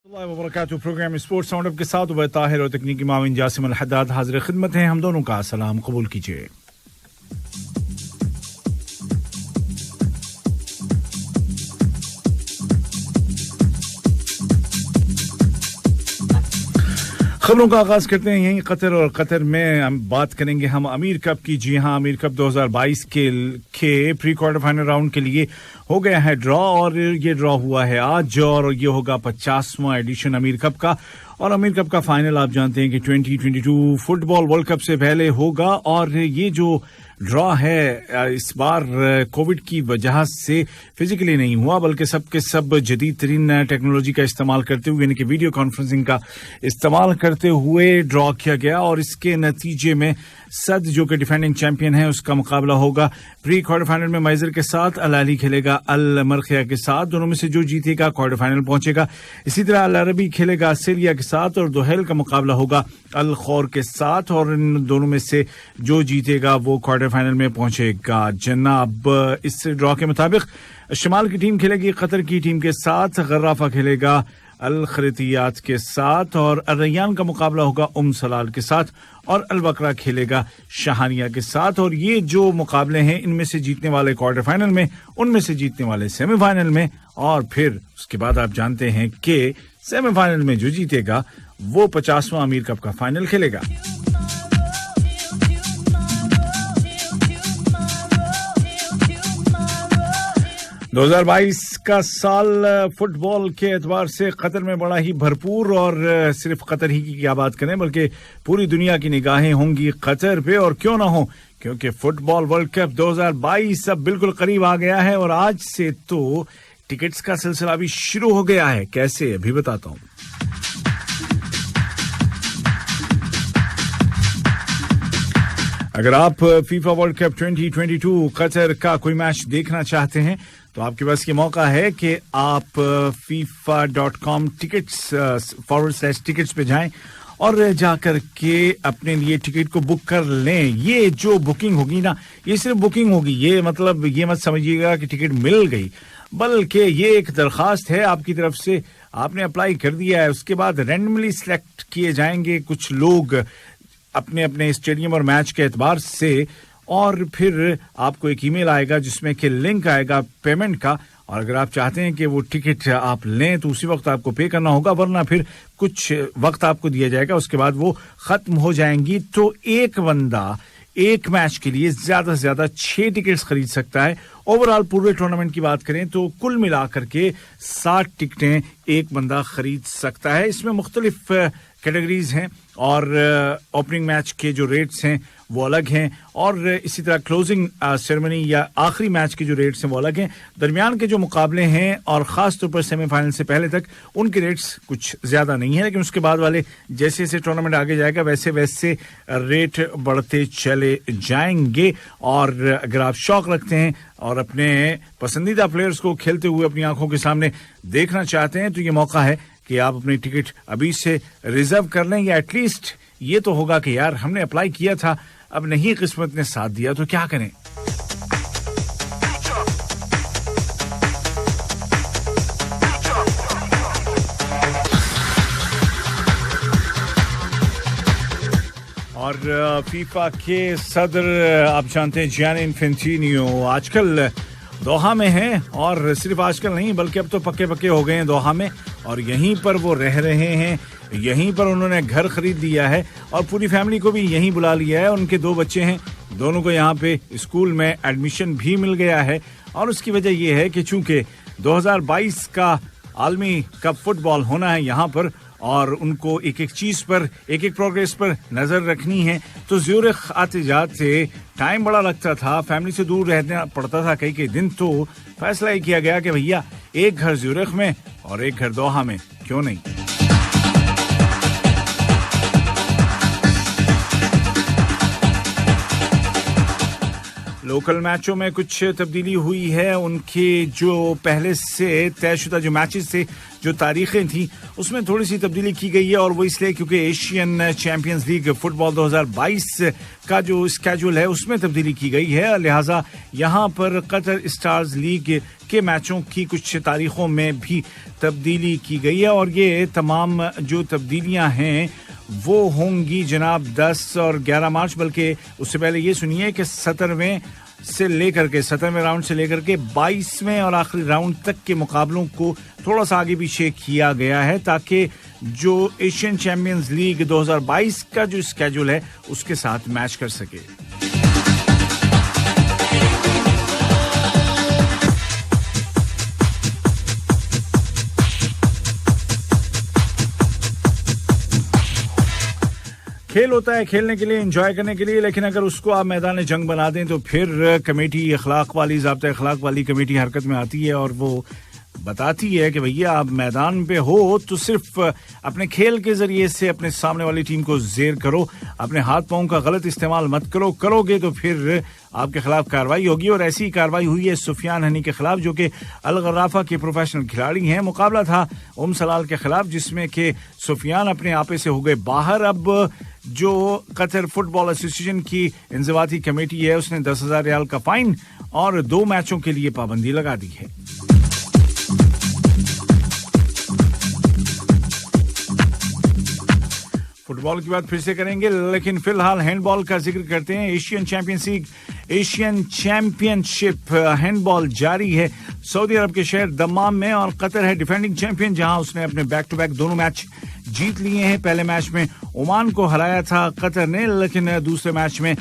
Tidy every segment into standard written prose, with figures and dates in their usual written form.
वबरकातुहू programme sports sound up के साथ उबैद ताहिर और तकनीकी माविन जासिम अल हद्दाद हाजिर खिदमत हैं। हम दोनों का सलाम कबूल कीजिए। खबरों का आगाज करते हैं यहीं कतर, और कतर में हम बात करेंगे हम अमीर कप की। जी हां, अमीर कप 2022 के प्री क्वार्टर फाइनल राउंड के लिए हो गया है ड्रॉ, और ये ड्रॉ हुआ है आज, और ये होगा 50वां एडिशन अमीर कप का। और अमीर कप का फाइनल आप जानते हैं कि 2022 फुटबॉल वर्ल्ड कप से पहले होगा, और ये जो ड्रॉ है इस बार कोविड की वजह से फिजिकली नहीं हुआ, बल्कि सब के सब जदीद तरीन टेक्नोलॉजी का इस्तेमाल करते हुए, यानी कि वीडियो कॉन्फ्रेंसिंग का इस्तेमाल करते हुए ड्रॉ किया गया। और इसके नतीजे में सद जो कि डिफेंडिंग चैंपियन है उसका मुकाबला होगा प्री क्वार्टर फाइनल में मैजर के साथ, अल अली खेलेगा अल मरखिया के साथ। दोनों में से जो जीतेगा क्वार्टर फाइनल पहुंचेगा। इसी तरह अल अरबी खेलेगा सेलिया के साथ, और दोहेल का मुकाबला होगा अल खौर के साथ, और इन दोनों में से जो जीतेगा वो क्वार्टर फाइनल में पहुंचेगा। जनाब, इस ड्रॉ के मुताबिक शमाल की टीम खेलेगी कतर की टीम के साथ, गर्राफा खेलेगा अल खरीतियात के साथ, और अल रैयान का मुकाबला होगा सलाल के साथ, और अल बकरा खेलेगा शाहानिया के साथ। और ये जो मुकाबले हैं इनमें से जीतने वाले क्वार्टर फाइनल में, उनमें से जीतने वाले सेमीफाइनल में, और फिर उसके बाद आप जानते हैं कि सेमीफाइनल में जो जीतेगा वो 50वां अमीर कप का फाइनल खेलेगा। दो 2022 का साल फुटबॉल के एतबार से कतर में बड़ा ही भरपूर, और सिर्फ कतर ही की क्या बात करें बल्कि पूरी दुनिया की निगाहें होंगी कतर पे। और क्यों ना हो, क्योंकि फुटबॉल वर्ल्ड कप 2022 अब बिल्कुल करीब आ गया है, और आज से तो टिकट्स का सिलसिला भी शुरू हो गया है। कैसे, अभी बताता हूं। अगर आप फीफा वर्ल्ड कप 2022 कतर का कोई मैच देखना चाहते हैं तो आपके पास ये मौका है कि आप FIFA.com टिकट्स पे जाएं और जाकर के अपने लिए टिकट को बुक कर लें। ये जो बुकिंग होगी ना, ये सिर्फ बुकिंग होगी, ये मतलब ये मत समझिएगा कि टिकट मिल गई, बल्कि ये एक दरखास्त है आपकी तरफ से, आपने अप्लाई कर दिया है। उसके बाद रैंडमली सिलेक्ट किए जाएंगे कुछ लोग अपने अपने स्टेडियम और मैच के एतबार से, और फिर आपको एक ईमेल आएगा जिसमें कि लिंक आएगा पेमेंट का, और अगर आप चाहते हैं कि वो टिकट आप लें तो उसी वक्त आपको पे करना होगा, वरना फिर कुछ वक्त आपको दिया जाएगा, उसके बाद वो खत्म हो जाएंगी। तो एक बंदा एक मैच के लिए ज्यादा से ज्यादा 6 टिकट्स खरीद सकता है। ओवरऑल पूरे टूर्नामेंट की बात करें तो कुल मिलाकर के 60 टिकटें एक बंदा खरीद सकता है। इसमें मुख्तलिफ कैटेगरीज हैं, और ओपनिंग मैच के जो रेट्स हैं वो अलग हैं, और इसी तरह क्लोजिंग सेरेमनी या आखिरी मैच के जो रेट्स हैं वो अलग हैं। दरमियान के जो मुकाबले हैं और खास तौर पर सेमीफाइनल से पहले तक उनके रेट्स कुछ ज्यादा नहीं है, लेकिन उसके बाद वाले जैसे जैसे टूर्नामेंट आगे जाएगा वैसे वैसे रेट बढ़ते चले जाएंगे। और अगर आप शौक रखते हैं और अपने पसंदीदा प्लेयर्स को खेलते हुए अपनी आंखों के सामने देखना चाहते हैं तो ये मौका है कि आप अपनी टिकट अभी से रिजर्व कर लें, या एटलीस्ट ये तो होगा कि यार हमने अप्लाई किया था, अब नहीं किस्मत ने साथ दिया तो क्या करें। और फीफा के सदर आप जानते हैं जियानी इन्फेंटिनो आजकल दोहा में हैं, और सिर्फ आजकल नहीं बल्कि अब तो पक्के पक्के हो गए हैं दोहा में, और यहीं पर वो रह रहे हैं, यहीं पर उन्होंने घर खरीद लिया है, और पूरी फैमिली को भी यहीं बुला लिया है। उनके 2 बच्चे हैं, दोनों को यहाँ पे स्कूल में एडमिशन भी मिल गया है, और उसकी वजह यह है कि चूंकि 2022 का आलमी कप फुटबॉल होना है यहाँ पर, और उनको एक एक चीज पर, एक एक प्रोग्रेस पर नजर रखनी है, तो ज़्यूरिख आते जाते टाइम बड़ा लगता था, फैमिली से दूर रहना पड़ता था कई दिन। तो फैसला ये किया गया कि भैया एक घर ज़्यूरिख में और एक घर दोहा में, क्यों नहीं। लोकल मैचों में कुछ तब्दीली हुई है, उनके जो पहले से तयशुदा जो मैचेस थे, जो तारीखें थी, उसमें थोड़ी सी तब्दीली की गई है, और वो इसलिए क्योंकि एशियन चैंपियंस लीग फुटबॉल 2022 का जो स्केड्यूल है उसमें तब्दीली की गई है। लिहाजा यहाँ पर कतर स्टार्स लीग के मैचों की कुछ तारीखों में भी तब्दीली की गई है और ये तमाम जो तब्दीलियां हैं वो होंगी जनाब 10 और 11 मार्च, बल्कि उससे पहले ये सुनिए कि 17वें राउंड से लेकर के 22वें और आखिरी राउंड तक के मुकाबलों को थोड़ा सा आगे पीछे किया गया है ताकि जो एशियन चैंपियंस लीग 2022 का जो स्केड्यूल है उसके साथ मैच कर सके। खेल होता है खेलने के लिए, एंजॉय करने के लिए, लेकिन अगर उसको आप मैदान जंग बना दें तो फिर कमेटी ज़ाब्ता अखलाक वाली कमेटी हरकत में आती है और वो बताती है कि भैया आप मैदान पे हो तो सिर्फ अपने खेल के जरिए से अपने सामने वाली टीम को जेर करो, अपने हाथ पांव का गलत इस्तेमाल मत करो, करोगे तो फिर आपके खिलाफ कार्रवाई होगी। और ऐसी कार्रवाई हुई है सुफियान हनी के खिलाफ जो कि अल गर्राफा के प्रोफेशनल खिलाड़ी हैं। मुकाबला था सलाल के खिलाफ जिसमें कि सुफियान अपने आपे से हो गए बाहर। अब जो कतर फुटबॉल एसोसिएशन की इंज़िबाती कमेटी है उसने 10,000 रियाल का फाइन और 2 मैचों के लिए पाबंदी लगा दी है। फुटबॉल की बात फिर से करेंगे, लेकिन फिलहाल हैंडबॉल का जिक्र करते हैं। एशियन चैंपियनशिप हैंडबॉल जारी है सऊदी अरब के शहर दम्माम में और कतर है डिफेंडिंग चैंपियन जहां उसने अपने बैक टू बैक दोनों मैच जीत लिए हैं। पहले मैच में ओमान को हराया था कतर ने, लेकिन दूसरे मैच में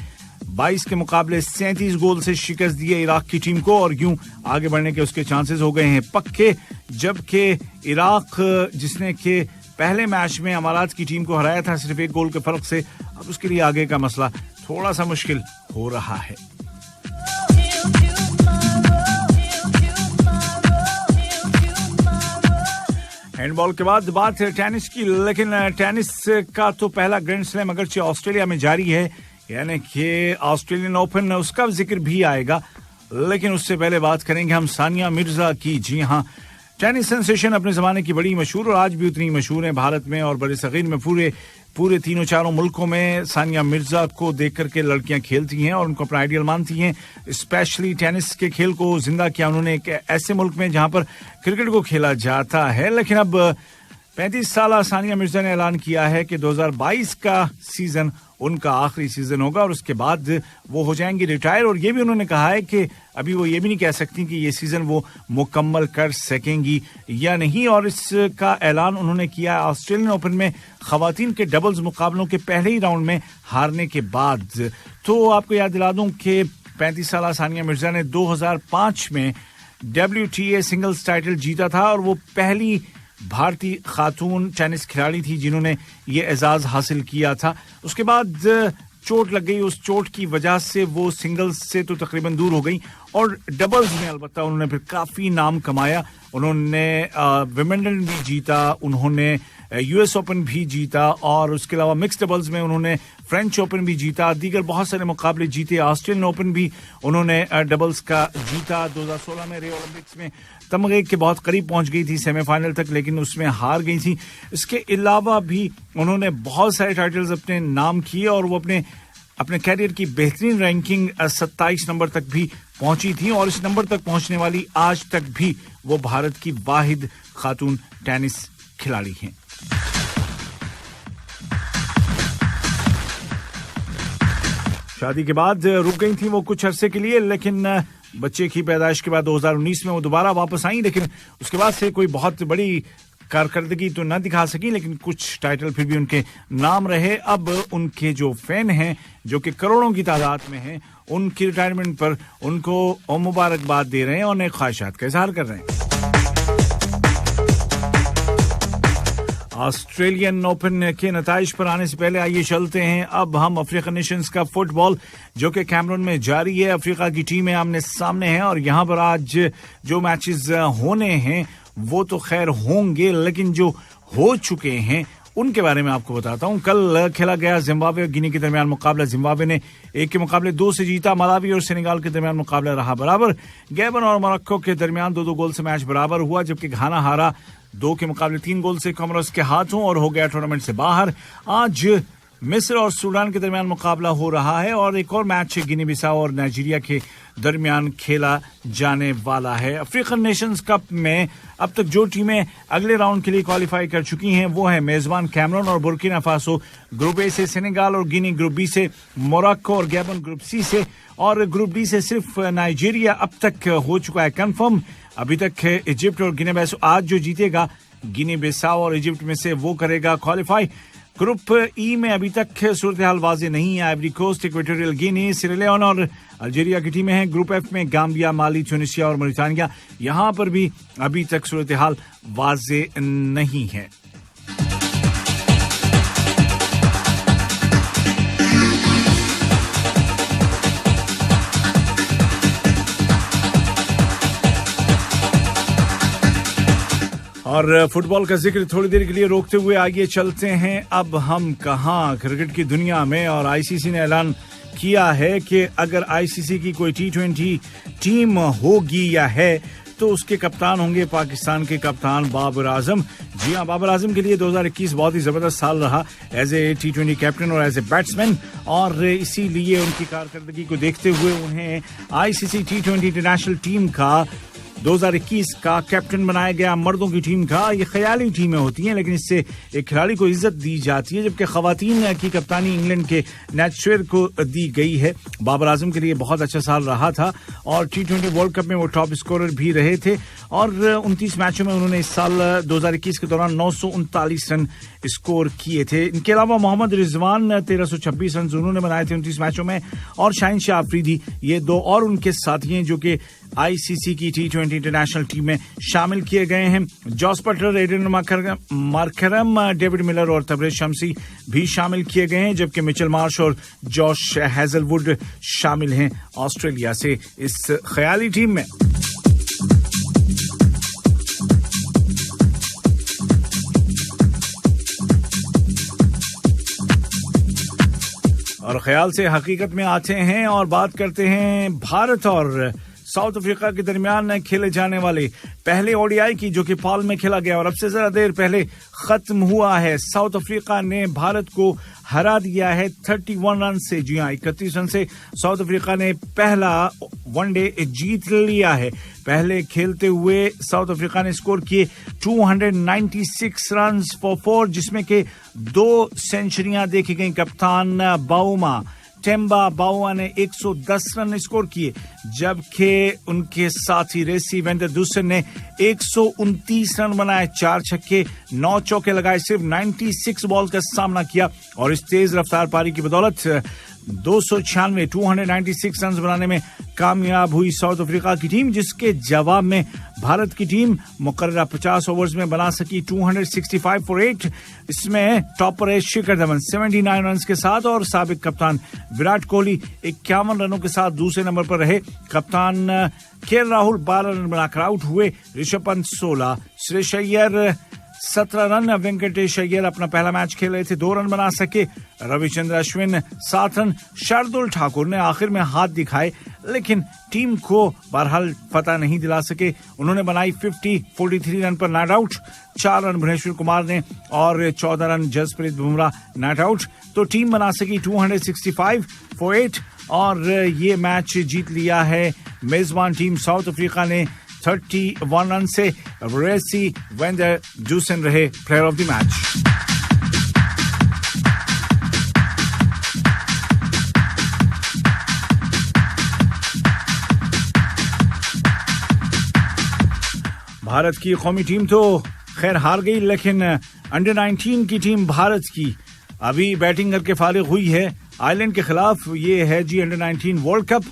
22 के मुकाबले 37 गोल से शिकस्त दिए इराक की टीम को और यूं आगे बढ़ने के उसके चांसेस हो गए हैं पक्के। जबकि इराक जिसने के पहले मैच में अमारात की टीम को हराया था सिर्फ 1 गोल के फर्क से, अब उसके लिए आगे का मसला थोड़ा सा मुश्किल हो रहा है। हैंडबॉल के बाद बात है टेनिस की, लेकिन टेनिस का तो पहला ग्रैंड स्लैम अगरचे ऑस्ट्रेलिया में जारी है, यानी कि ऑस्ट्रेलियन ओपन, उसका जिक्र भी आएगा, लेकिन उससे पहले बात करेंगे हम सानिया मिर्जा की। जी हां, टेनिस सेंसेशन अपने जमाने की बड़ी मशहूर और आज भी उतनी मशहूर है भारत में और बड़े सगीर में, पूरे तीनों चारों मुल्कों में सानिया मिर्जा को देख करके लड़कियां खेलती हैं और उनको अपना आइडियल मानती हैं। स्पेशली टेनिस के खेल को जिंदा किया उन्होंने एक ऐसे मुल्क में जहां पर क्रिकेट को खेला जाता है। लेकिन अब 35 साल सानिया मिर्जा ने ऐलान किया है कि 2022 का सीजन उनका आखिरी सीजन होगा और उसके बाद वो हो जाएंगी रिटायर। और ये भी उन्होंने कहा है कि अभी वो ये भी नहीं कह सकती कि ये सीजन वो मुकम्मल कर सकेंगी या नहीं। और इसका ऐलान उन्होंने किया ऑस्ट्रेलियन ओपन में खवातीन के डबल्स मुकाबलों के पहले ही राउंड में हारने के बाद। तो आपको याद दिला दूं कि 35 साल सानिया मिर्जा ने 2005 में WTA सिंगल्स टाइटल जीता था और वो पहली भारतीय खातून टेनिस खिलाड़ी थी जिन्होंने ये एजाज हासिल किया था। उसके बाद चोट लग गई, उस चोट की वजह से वो सिंगल्स से तो तकरीबन दूर हो गई और डबल्स में अलबत्ता उन्होंने फिर काफी नाम कमाया। उन्होंने विंबलडन भी जीता, उन्होंने यूएस ओपन भी जीता और उसके अलावा मिक्स डबल्स में उन्होंने फ्रेंच ओपन भी जीता, दीगर बहुत सारे मुकाबले जीते। ऑस्ट्रेलियन ओपन भी उन्होंने डबल्स का जीता। 2016 में रियो ओलंपिक्स में तमगे के बहुत करीब पहुंच गई थी सेमीफाइनल तक, लेकिन उसमें हार गई थी। इसके अलावा भी उन्होंने बहुत सारे टाइटल्स अपने नाम किए और वो अपने कैरियर की बेहतरीन रैंकिंग 27 नंबर तक भी पहुंची थी और इस नंबर तक पहुंचने वाली आज तक भी वो भारत की वाहिद खातून टेनिस खिलाड़ी हैं। शादी के बाद रुक गई थी वो कुछ अरसे के लिए, लेकिन बच्चे की पैदाइश के बाद 2019 में वो दोबारा वापस आई, लेकिन उसके बाद से कोई बहुत बड़ी कारकर्दगी तो न दिखा सकी, लेकिन कुछ टाइटल फिर भी उनके नाम रहे। अब उनके जो फैन हैं जो कि करोड़ों की तादाद में हैं, उनकी रिटायरमेंट पर उनको मुबारकबाद दे रहे हैं और नए ख्वाहिशात का इजहार कर रहे हैं। ऑस्ट्रेलियन ओपन के नताइज पर आने से पहले आइए चलते हैं अब हम अफ्रीकन नेशंस का फुटबॉल जो कि कैमरून में जारी है। अफ्रीका की टीमें आमने सामने हैं और यहां पर आज जो मैचेस होने हैं वो तो खैर होंगे, लेकिन जो हो चुके हैं उनके बारे में आपको बताता हूं। कल खेला गया जिम्बाब्वे और गिनी के दरमियान मुकाबला। जिम्बाब्वे ने 1 के मुकाबले 2 से जीता। मलावी और सेनेगाल के दरमियान मुकाबला रहा बराबर। गैबन और मोरक्को के दरमियान 2-2 गोल से मैच बराबर हुआ, जबकि घाना हारा 2 के मुकाबले 3 गोल से कोमोरोस के हाथों और हो गया टूर्नामेंट से बाहर। आज मिस्र और सूडान के दरमियान मुकाबला हो रहा है और एक और मैच गिनी बिसाओ और नाइजीरिया के दरमियान खेला जाने वाला है। अफ्रीकन नेशंस कप में अब तक जो टीमें अगले राउंड के लिए क्वालिफाई कर चुकी हैं वो है मेजबान कैमरून और बुर्किना फासो, ग्रुप ए से सेनेगाल और गिनी, ग्रुप बी से मोरक्को और गैबन ग्रुप सी से, और ग्रुप डी से सिर्फ नाइजीरिया अब तक हो चुका है कंफर्म। अभी तक इजिप्ट और गिनी बिसाओ, आज जो जीतेगा गिनी बिसाओ और इजिप्ट में से वो करेगा क्वालिफाई। ग्रुप ई में अभी तक सूरत हाल वाज़ेह नहीं है। Ivory Coast, Equatorial Guinea, Sierra और अल्जीरिया की टीमें हैं। ग्रुप एफ में गाम्बिया, माली, ट्यूनीशिया और मॉरिटानिया, यहां पर भी अभी तक सूरत हाल वाज़ेह नहीं है। और फुटबॉल का जिक्र थोड़ी देर के लिए रोकते हुए आगे चलते हैं। अब हम कहां क्रिकेट की दुनिया में, और आईसीसी ने ऐलान किया है कि अगर आईसीसी की कोई T20 टीम होगी या है तो उसके कप्तान होंगे पाकिस्तान के कप्तान बाबर आजम। जी हां, बाबर आजम के लिए 2021 बहुत ही जबरदस्त साल रहा एज ए T20 कैप्टन और एज ए बैट्समैन, और इसीलिए उनकी कारकर्दगी को देखते हुए उन्हें आईसीसी T20 इंटरनेशनल टीम का 2021 का कैप्टन बनाया गया। मर्दों की टीम का, ये ख्याली टीमें होती हैं लेकिन इससे एक खिलाड़ी को इज्जत दी जाती है, जबकि खवातीन की कप्तानी इंग्लैंड के नेचुअर को दी गई है। बाबर आजम के लिए बहुत अच्छा साल रहा था और T20 वर्ल्ड कप में वो टॉप स्कोरर भी रहे थे, और 29 मैचों में उन्होंने इस साल 2021 के दौरान 939 रन स्कोर किए थे। इनके अलावा मोहम्मद रिजवान 1326 रन उन्होंने बनाए थे 29 मैचों में, और शाहिन शाह अफरीदी, ये दो और उनके साथी हैं जो कि आईसीसी की T20 इंटरनेशनल टीम में शामिल किए गए हैं। Jos Buttler, Aiden Markram, David Miller और तबरेज शम्सी भी शामिल किए गए हैं, जबकि मिचेल मार्श और जॉश हेजलवुड शामिल हैं ऑस्ट्रेलिया से इस ख्याली टीम में। और ख्याल से हकीकत में आते हैं और बात करते हैं भारत और साउथ अफ्रीका के दरमियान खेले जाने वाले पहले ओडीआई की, जो कि पाल में खेला गया और अब से जरा देर पहले खत्म हुआ है। साउथ अफ्रीका ने भारत को हरा दिया है 31 रन से। जी हां, 31 रन से साउथ अफ्रीका ने पहला वनडे जीत लिया है। पहले खेलते हुए साउथ अफ्रीका ने स्कोर किए 296 रन फॉर 4, जिसमें के 2 सेंचुरियां देखी गई। कप्तान बाउमा टेम्बा बाउआ ने 110 रन स्कोर किए, जबकि उनके साथी रेसी वेंदरदुसन ने 129 रन बनाए, 4 छक्के 9 चौके लगाए, सिर्फ 96 बॉल का सामना किया, और इस तेज रफ्तार पारी की बदौलत 296 रन बनाने में कामयाब हुई साउथ अफ्रीका की टीम, जिसके जवाब में भारत की टीम मुकर्ररा 50 ओवर्स में बना सकी 265 फॉर 8। इसमें टॉपर है शिखर धवन 79 रन के साथ, और साबिक कप्तान विराट कोहली 51 रनों के साथ दूसरे नंबर पर रहे। कप्तान केएल राहुल 12 रन बनाकर आउट हुए। ऋषभ पंत 16, श्रेयस अय्यर 17 रन। वेंकटेश अय्यर अपना पहला मैच खेल रहे थे, 2 रन बना सके। रविचंद्र अश्विन 7 रन। शार्दुल ठाकुर ने आखिर में हाथ दिखाए लेकिन टीम को बहरहाल पता नहीं दिला सके। उन्होंने बनाई 43 रन पर not out. 4 run Bhuvneshwar Kumar ने और 14 run Jasprit Bumrah not out. तो टीम बना सकी 265 फॉर 8 और ये मैच जीत लिया है मेजबान टीम साउथ अफ्रीका ने 31 रन से। रेसी वेंदरदुसन रहे player of the match. Bharat की कौमी टीम तो खैर हार गई, लेकिन अंडर 19 की टीम भारत की अभी बैटिंग करके फारिग हुई है आयरलैंड के खिलाफ। ये है जी under 19 world cup.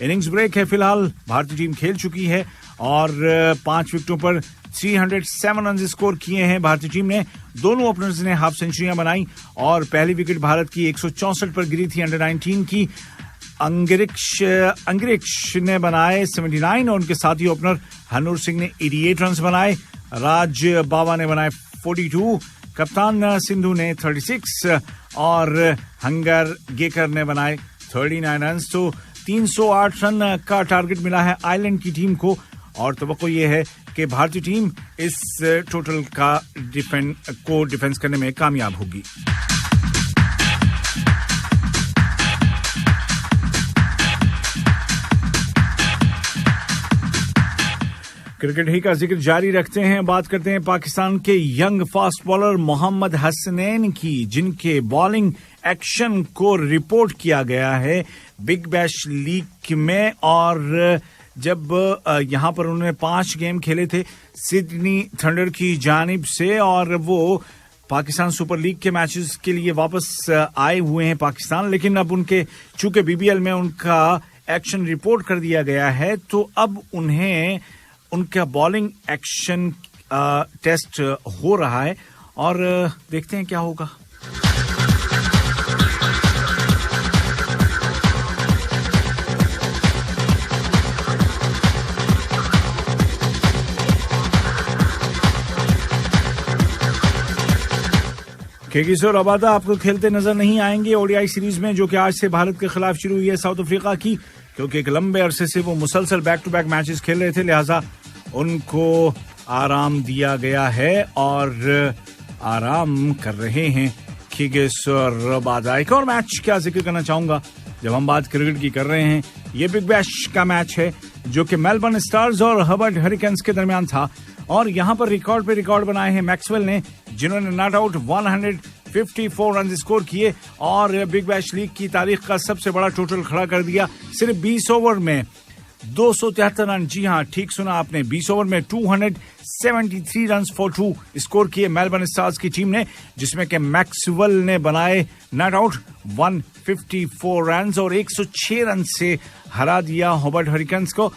Innings break है फिलहाल, भारतीय टीम खेल चुकी है और 5 विकेटों पर 307 रन स्कोर किए हैं भारतीय टीम ने। दोनों ओपनर्स ने हाफ सेंचुरियां बनाई और पहली विकेट भारत की 164 पर गिरी थी अंडर 19 की। अंग्रिक्ष ने बनाए 79 और उनके साथी ओपनर हनूर सिंह ने 88 रन बनाए। राज बाबा ने बनाए 42, कप्तान सिंधु ने 36 और हंगर गेकर ने बनाए 39 रन। तो 308 रन का टारगेट मिला है आयरलैंड की टीम को और तवक्को ये है कि भारतीय टीम इस टोटल का डिफेंस करने में कामयाब होगी। क्रिकेट ही का जिक्र जारी रखते हैं। बात करते हैं पाकिस्तान के young fast bowler Mohammad Hasnain की, जिनके बॉलिंग एक्शन को रिपोर्ट किया गया है बिग बैश लीग में। और जब यहां पर उन्होंने 5 गेम खेले थे सिडनी थंडर की जानिब से, और वो पाकिस्तान सुपर लीग के मैचेस के लिए वापस आए हुए हैं पाकिस्तान, लेकिन अब उनके चूंकि बीबीएल में उनका एक्शन रिपोर्ट कर दिया गया है, तो अब उन्हें उनका बॉलिंग एक्शन टेस्ट हो रहा है और देखते हैं क्या होगा। के किशोर रबादा आपको खेलते नजर नहीं आएंगे ओडीआई सीरीज में, जो कि आज से भारत के खिलाफ शुरू हुई है साउथ अफ्रीका की, क्योंकि एक लंबे अरसे से वो मुसलसल बैक टू बैक मैचेस खेल रहे थे, लिहाजा उनको आराम दिया गया है और आराम कर रहे हैं किशोर रबादा। एक और मैच क्या जिक्र करना चाहूंगा जब हम बात क्रिकेट की कर रहे हैं, ये बिग बैश का मैच है जो कि मेलबर्न स्टार्स और हबर्ट हरिकेन्स के दरमियान था, और यहां पर रिकॉर्ड पे रिकॉर्ड बनाए हैं मैक्सवेल ने, जिन्होंने नॉट आउट 154 रन स्कोर किए और बिग बैश लीग की तारीख का सबसे बड़ा टोटल खड़ा कर दिया। सिर्फ 20 ओवर में 273 रन, जी हां ठीक सुना आपने, 20 ओवर में 273 रन फॉर 2 स्कोर किए मेलबर्न स्टार्स की टीम ने, जिसमें कि मैक्सवेल ने बनाए नॉट आउट 154 रन और 106 रन से हरा दिया हबर्ट हरिकेन्स को।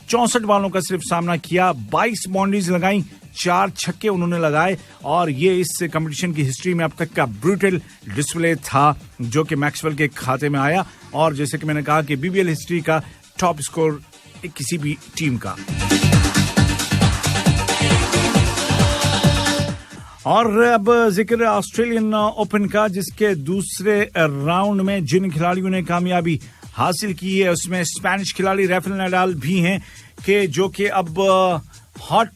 64 बॉलों का सिर्फ सामना किया, 22 बाउंड्रीज लगाई, 4 छक्के उन्होंने लगाए, और ये इस कंपटीशन की हिस्ट्री में अब तक का ब्रूटल डिस्प्ले था जो कि मैक्सवेल के खाते में आया, और जैसे कि मैंने कहा कि बीबीएल हिस्ट्री का टॉप स्कोर किसी भी टीम का। और अब जिक्र ऑस्ट्रेलियन ओपन का, जिसके दूसरे राउंड में जिन खिलाड़ियों ने कामयाबी हासिल की है उसमें स्पेनिश खिलाड़ी राफेल नडाल भी हैं, कि जो कि अब हॉट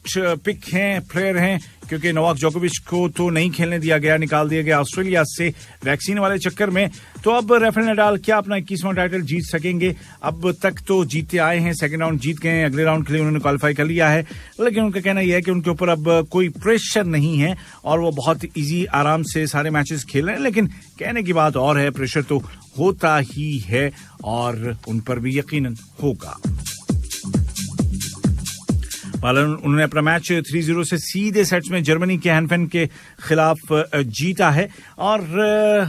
पिक हैं, प्लेयर हैं, क्योंकि नोवाक जोकोविच को तो नहीं खेलने दिया गया, निकाल दिया गया ऑस्ट्रेलिया से वैक्सीन वाले चक्कर में। तो अब राफेल नडाल क्या अपना 21वां टाइटल जीत सकेंगे? अब तक तो जीते आए हैं, सेकंड राउंड जीत गए हैं, अगले राउंड के लिए उन्होंने क्वालिफाई कर लिया है, लेकिन उनका कहना यह है कि उनके ऊपर अब कोई प्रेशर नहीं है और वो बहुत इजी आराम से सारे मैचेस खेल रहे हैं। लेकिन कहने की बात और है, प्रेशर तो होता ही है और उन पर भी यकीनन होगा। उन्होंने अपना मैच 3-0 से सीधे सेट्स में जर्मनी के हैनफेन के खिलाफ जीता है, और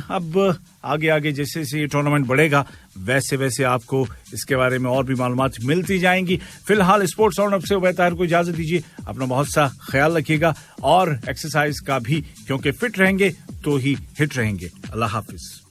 अब आगे आगे जैसे जैसे ये टूर्नामेंट बढ़ेगा वैसे वैसे आपको इसके बारे में और भी मालूमात मिलती जाएंगी। फिलहाल स्पोर्ट्स राउंड अप से उबैद ताहिर को इजाजत दीजिए, अपना बहुत सा ख्याल रखिएगा और एक्सरसाइज का भी, क्योंकि फिट रहेंगे तो ही हिट रहेंगे। अल्लाह हाफिज।